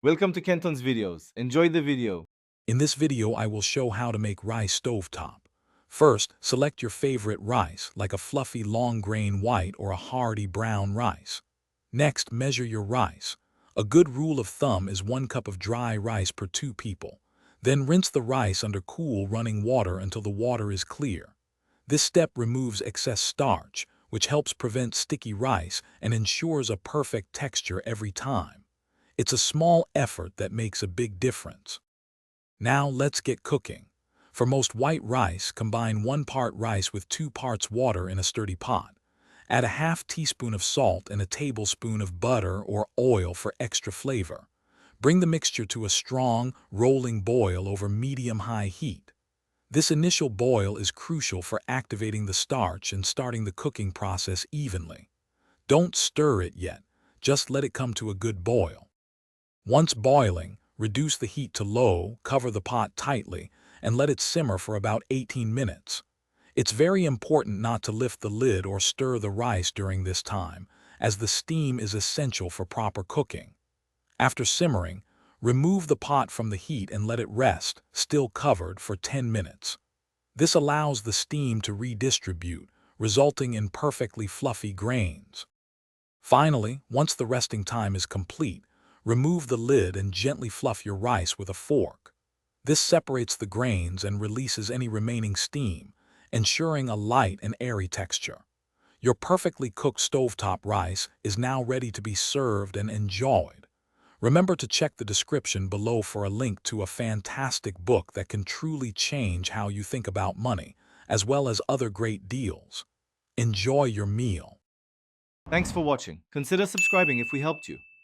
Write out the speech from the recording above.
Welcome to Kenton's videos. Enjoy the video. In this video, I will show how to make rice stovetop. First, select your favorite rice, like a fluffy long-grain white or a hearty brown rice. Next, measure your rice. A good rule of thumb is 1 cup of dry rice per 2 people. Then rinse the rice under cool running water until the water is clear. This step removes excess starch, which helps prevent sticky rice and ensures a perfect texture every time. It's a small effort that makes a big difference. Now let's get cooking. For most white rice, combine 1 part rice with 2 parts water in a sturdy pot. Add a half teaspoon of salt and a tablespoon of butter or oil for extra flavor. Bring the mixture to a strong, rolling boil over medium-high heat. This initial boil is crucial for activating the starch and starting the cooking process evenly. Don't stir it yet, just let it come to a good boil. Once boiling, reduce the heat to low, cover the pot tightly, and let it simmer for about 18 minutes. It's very important not to lift the lid or stir the rice during this time, as the steam is essential for proper cooking. After simmering, remove the pot from the heat and let it rest, still covered, for 10 minutes. This allows the steam to redistribute, resulting in perfectly fluffy grains. Finally, once the resting time is complete, remove the lid and gently fluff your rice with a fork. This separates the grains and releases any remaining steam, ensuring a light and airy texture. Your perfectly cooked stovetop rice is now ready to be served and enjoyed. Remember to check the description below for a link to a fantastic book that can truly change how you think about money, as well as other great deals. Enjoy your meal. Thanks for watching. Consider subscribing if we helped you.